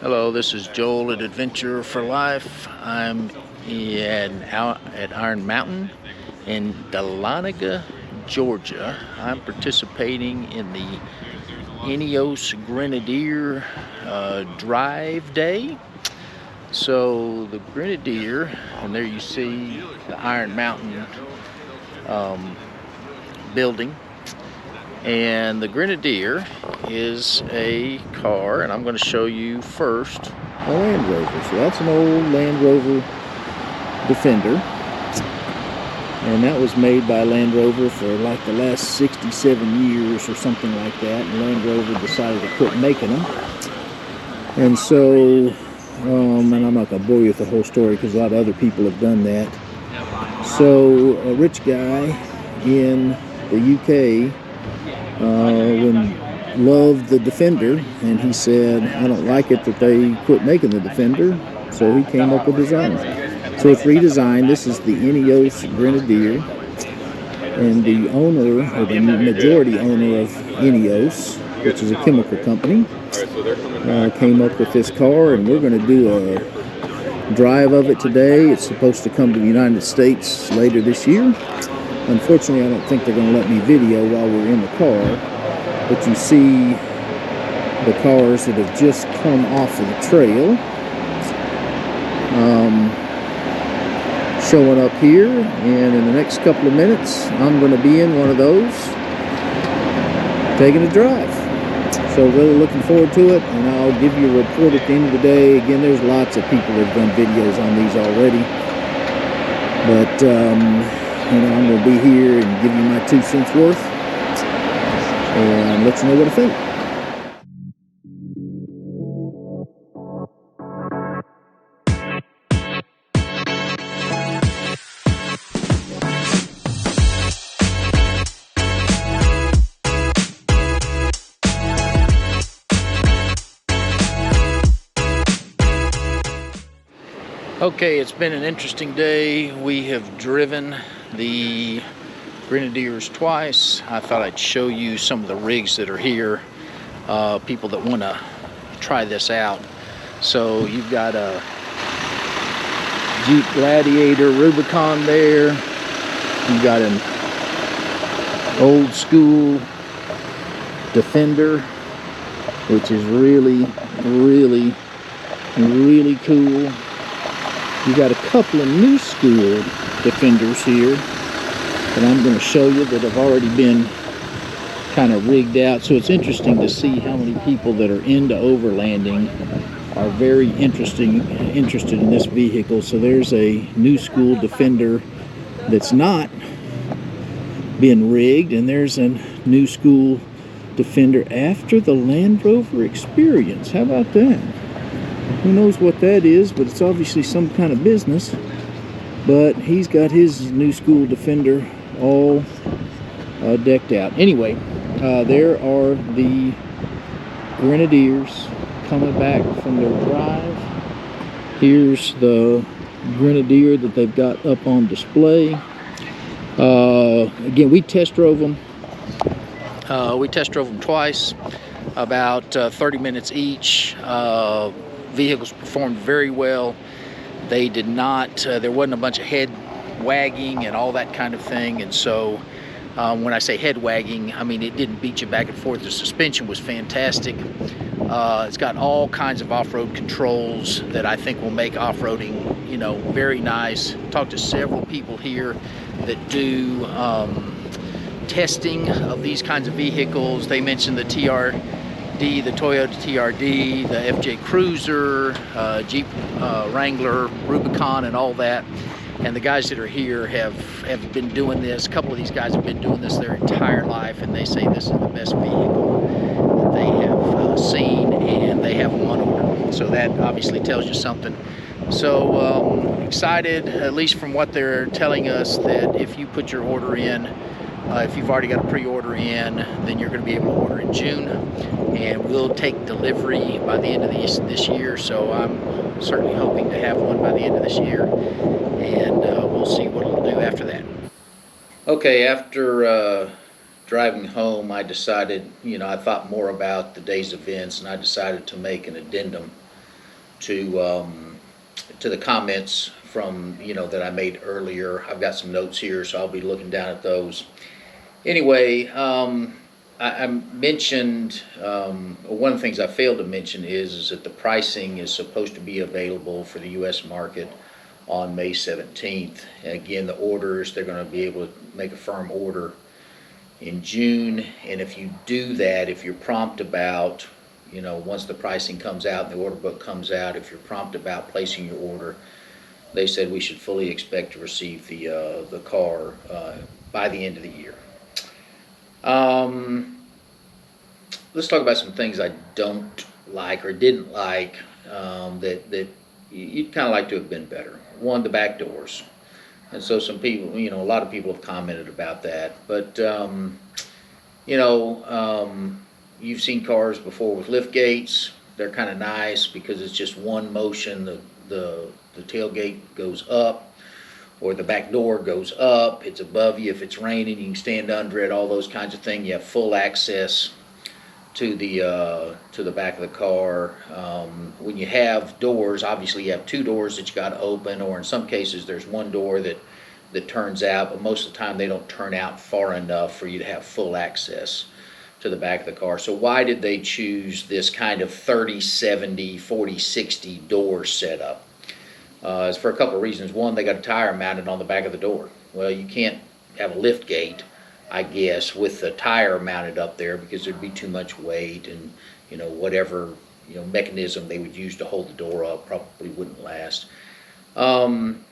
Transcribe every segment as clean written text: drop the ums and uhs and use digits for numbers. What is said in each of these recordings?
Hello, this is Joel at Adventure for Life. I'm out at Iron Mountain in Dahlonega, Georgia. I'm participating in the Ineos Grenadier Drive Day. So the Grenadier, and there you see the Iron Mountain building. And the Grenadier is a car, and I'm going to show you first a Land Rover. So that's an old Land Rover Defender, and that was made by Land Rover for like the last 67 years or something like that, and Land Rover decided to quit making them. And so, and I'm not going to bore you with the whole story because a lot of other people have done that. So a rich guy in the UK loved the Defender, and he said, I don't like it that they quit making the Defender, so he came up with design. So it's redesigned. This is the Ineos Grenadier, and the owner, or the majority owner of Ineos, which is a chemical company, came up with this car, and we're going to do a drive of it today. It's supposed to come to the United States later this year. Unfortunately, I don't think they're going to let me video while we're in the car, but you see the cars that have just come off of the trail showing up here, and in the next couple of minutes I'm going to be in one of those taking a drive. So really looking forward to it, and I'll give you a report at the end of the day. Again, there's lots of people that have done videos on these already, but I'm going to be here and give you my 2 cents worth and let you know what I think. Okay, it's been an interesting day. We have driven the Grenadiers twice. I thought I'd show you some of the rigs that are here, people that want to try this out. So you've got a Jeep Gladiator Rubicon there. You've got an old school Defender, which is really cool. You got a couple of new school Defenders here that I'm going to show you that have already been kind of rigged out. So it's interesting to see how many people that are into overlanding are very interested in this vehicle. So there's a new school Defender that's not been rigged, and there's a new school Defender after the Land Rover experience. How about that? Who knows what that is, but it's obviously some kind of business. But he's got his new school Defender all decked out. Anyway, there are the Grenadiers coming back from their drive. Here's the Grenadier that they've got up on display. Again, we test drove them. We test drove them twice, about 30 minutes each. Vehicles performed very well. They did not, there wasn't a bunch of head wagging and all that kind of thing. And so when I say head wagging, I mean it didn't beat you back and forth. The suspension was fantastic. It's got all kinds of off-road controls that I think will make off-roading, very nice. Talked to several people here that do testing of these kinds of vehicles. They mentioned the the Toyota TRD, the FJ Cruiser, Jeep Wrangler, Rubicon, and all that. And the guys that are here have been doing this. A couple of these guys have been doing this their entire life, and they say this is the best vehicle that they have seen, and they have them on order. So that obviously tells you something. So excited, at least from what they're telling us, that if you put your order in, if you've already got a pre-order in, then you're going to be able to order in June, and we'll take delivery by the end of this year. So I'm certainly hoping to have one by the end of this year, and we'll see what it'll do after that. Okay, after driving home, I decided, I thought more about the day's events, and I decided to make an addendum to the comments from that I made earlier. I've got some notes here, so I'll be looking down at those. Anyway, I mentioned one of the things I failed to mention is that the pricing is supposed to be available for the U.S. market on May 17th. And again, the orders, they're going to be able to make a firm order in June. And if you do that, if you're prompt about, once the pricing comes out and the order book comes out, if you're prompt about placing your order, they said we should fully expect to receive the car by the end of the year. Let's talk about some things I don't like or didn't like that you'd kind of like to have been better. One, the back doors. And so some people, a lot of people have commented about that. But, you've seen cars before with lift gates. They're kind of nice because it's just one motion. The tailgate goes up, or the back door goes up. It's above you. If it's raining, you can stand under it, all those kinds of things. You have full access to the back of the car. When you have doors, obviously you have two doors that you got to open, or in some cases there's one door that turns out, but most of the time they don't turn out far enough for you to have full access to the back of the car. So why did they choose this kind of 30-70, 40-60 door setup? It's for a couple of reasons. One, they got a tire mounted on the back of the door. Well, you can't have a lift gate, I guess, with the tire mounted up there because there'd be too much weight, and whatever mechanism they would use to hold the door up probably wouldn't last. And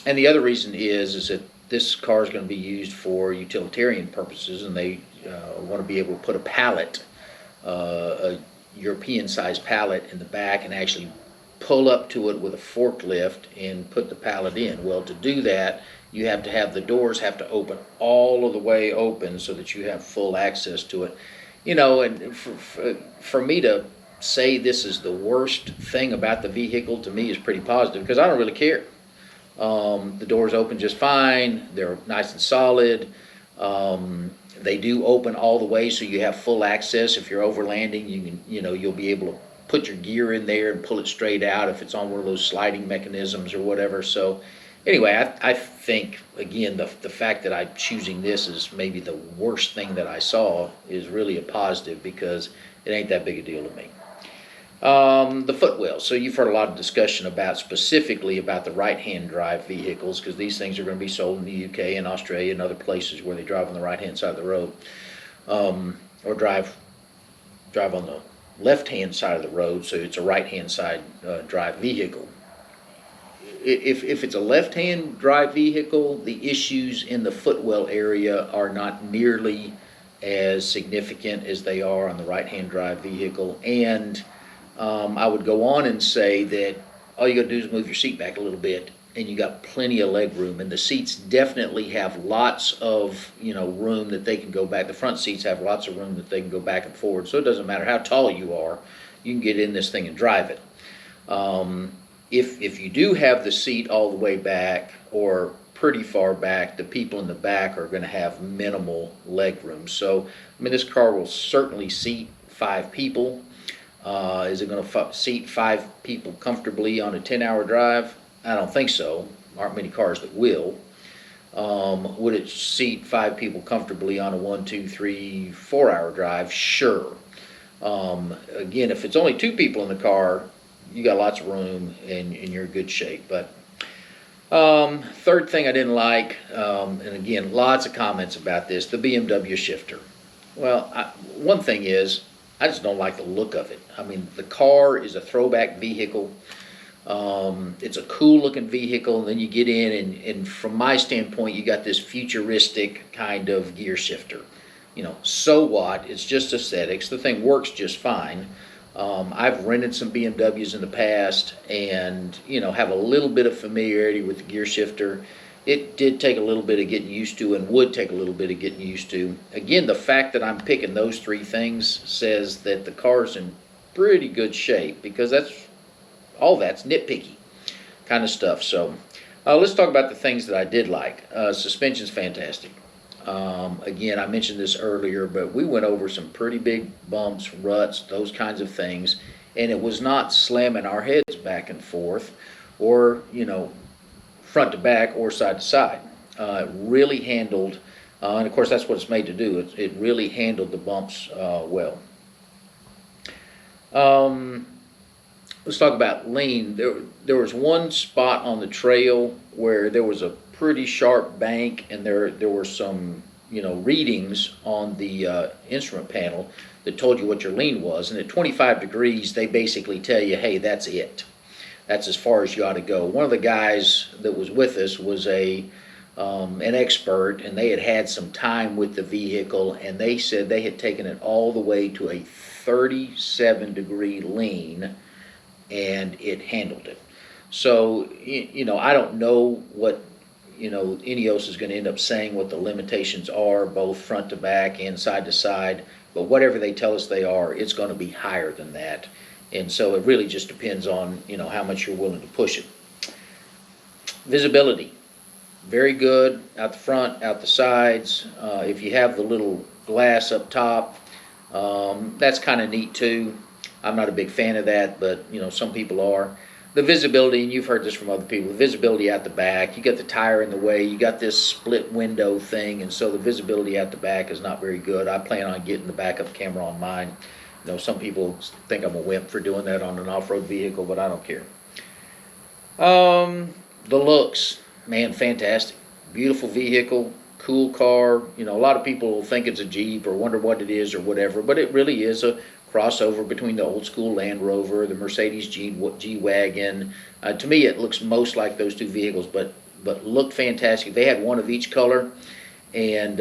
the other reason is that this car is going to be used for utilitarian purposes, and they want to be able to put a pallet, a European-sized pallet in the back, and actually pull up to it with a forklift and put the pallet in. Well, to do that, you have to have the doors have to open all of the way open so that you have full access to it. And for me to say this is the worst thing about the vehicle, to me, is pretty positive, because I don't really care. The doors open just fine. They're nice and solid. They do open all the way so you have full access. If you're overlanding, you can, you'll be able to put your gear in there and pull it straight out if it's on one of those sliding mechanisms or whatever. So anyway, I think, again, the fact that I'm choosing this as maybe the worst thing that I saw is really a positive, because it ain't that big a deal to me. The footwell. So you've heard a lot of discussion specifically about the right-hand drive vehicles, because these things are going to be sold in the UK and Australia and other places where they drive on the right-hand side of the road, or drive on the left-hand side of the road, so it's a right-hand side drive vehicle. If it's a left-hand drive vehicle, the issues in the footwell area are not nearly as significant as they are on the right-hand drive vehicle. And I would go on and say that all you got to do is move your seat back a little bit, and you got plenty of leg room. And the seats definitely have lots of room that they can go back. The front seats have lots of room that they can go back and forward. So it doesn't matter how tall you are, you can get in this thing and drive it. If you do have the seat all the way back or pretty far back, the people in the back are going to have minimal leg room. So this car will certainly seat 5 people. Is it going to seat 5 people comfortably on a 10-hour drive? I don't think so. There aren't many cars that will. Would it seat 5 people comfortably on a 1, 2, 3, 4-hour drive? Sure. Again, if it's only 2 people in the car, you got lots of room and you're in good shape. But third thing I didn't like, and again, lots of comments about this, the BMW shifter. Well, one thing is, I just don't like the look of it. The car is a throwback vehicle. It's a cool looking vehicle, and then you get in and from my standpoint, you got this futuristic kind of gear shifter. So what? It's just aesthetics. The thing works just fine. I've rented some BMWs in the past and, have a little bit of familiarity with the gear shifter. It did take a little bit of getting used to, and would take a little bit of getting used to. Again, the fact that I'm picking those 3 things says that the car's in pretty good shape, because that's nitpicky kind of stuff. So let's talk about the things that I did like. Suspension's fantastic. Again, I mentioned this earlier, but we went over some pretty big bumps, ruts, those kinds of things and it was not slamming our heads back and forth, or front to back or side to side. It really handled, and of course that's what it's made to do. It really handled the bumps well. Let's talk about lean. There was one spot on the trail where there was a pretty sharp bank, and there were some readings on the instrument panel that told you what your lean was. And at 25 degrees, they basically tell you, hey, that's it. That's as far as you ought to go. One of the guys that was with us was an expert, and they had some time with the vehicle, and they said they had taken it all the way to a 37-degree lean, and it handled it. So, I don't know what, Ineos is going to end up saying what the limitations are, both front to back and side to side, but whatever they tell us they are, it's going to be higher than that. And so it really just depends on, how much you're willing to push it. Visibility, very good out the front, out the sides. If you have the little glass up top, that's kind of neat too. I'm not a big fan of that, but some people are. The visibility, and you've heard this from other people, the visibility out the back, you got the tire in the way, you got this split window thing, and so the visibility out the back is not very good. I plan on getting the backup camera on mine. Some people think I'm a wimp for doing that on an off-road vehicle, but I don't care. The looks, man, fantastic. Beautiful vehicle, cool car. A lot of people think it's a Jeep or wonder what it is or whatever, but it really is a crossover between the old school Land Rover, the Mercedes G-Wagon. To me, it looks most like those two vehicles, but looked fantastic. They had one of each color, and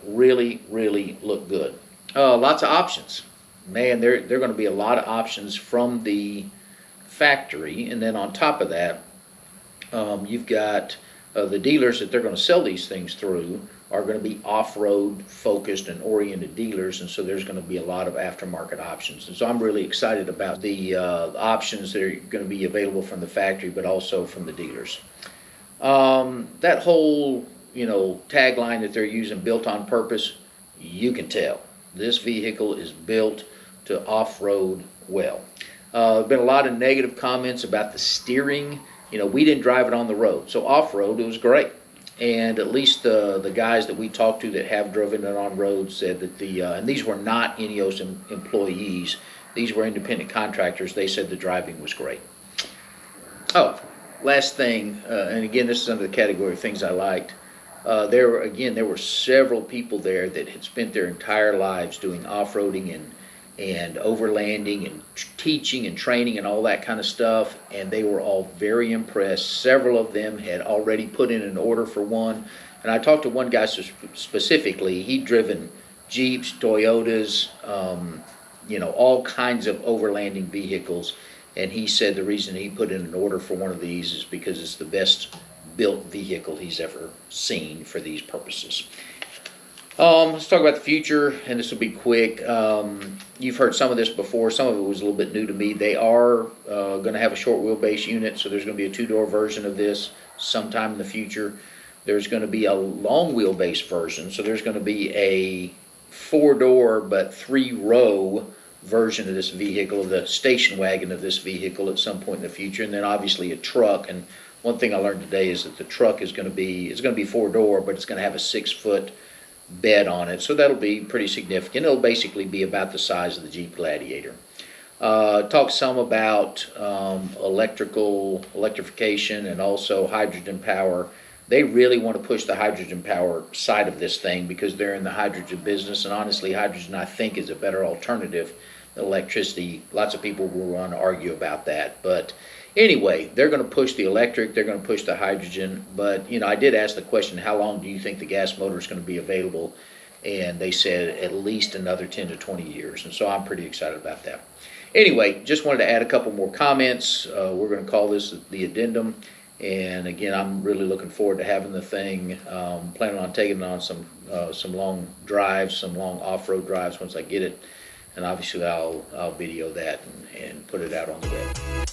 really, really looked good. Lots of options. Man, there are going to be a lot of options from the factory, and then on top of that, you've got the dealers that they're going to sell these things through are going to be off-road focused and oriented dealers, and so there's going to be a lot of aftermarket options. And so I'm really excited about the options that are going to be available from the factory, but also from the dealers. That whole tagline that they're using, built on purpose, you can tell this vehicle is built to off-road well. Been a lot of negative comments about the steering. We didn't drive it on the road, so off-road it was great. And at least the guys that we talked to that have driven it on road said that and these were not Ineos employees, these were independent contractors, they said the driving was great. Oh, last thing, and again this is under the category of things I liked. There were several people there that had spent their entire lives doing off-roading and overlanding and teaching and training and all that kind of stuff, and they were all very impressed. Several of them had already put in an order for one, and I talked to one guy specifically. He'd driven Jeeps, Toyotas, all kinds of overlanding vehicles, and he said the reason he put in an order for one of these is because it's the best built vehicle he's ever seen for these purposes. Let's talk about the future, and this will be quick. You've heard some of this before. Some of it was a little bit new to me. They are going to have a short wheelbase unit, so there's going to be a two-door version of this sometime in the future. There's going to be a long wheelbase version, so there's going to be a four-door but three-row version of this vehicle, the station wagon of this vehicle at some point in the future, and then obviously a truck. And one thing I learned today is that the truck is going to be four-door, but it's going to have a 6-foot bed on it, so that'll be pretty significant. It'll basically be about the size of the Jeep Gladiator. Talk some about electrification and also hydrogen power. They really want to push the hydrogen power side of this thing because they're in the hydrogen business, and honestly hydrogen I think is a better alternative than electricity. Lots of people will want to argue about that, but anyway, they're going to push the electric, they're going to push the hydrogen, but I did ask the question, how long do you think the gas motor is going to be available? And they said at least another 10 to 20 years, and so I'm pretty excited about that. Anyway, just wanted to add a couple more comments. We're going to call this the addendum, and again, I'm really looking forward to having the thing. Planning on taking it on some long drives, some long off-road drives once I get it, and obviously I'll video that and put it out on the web.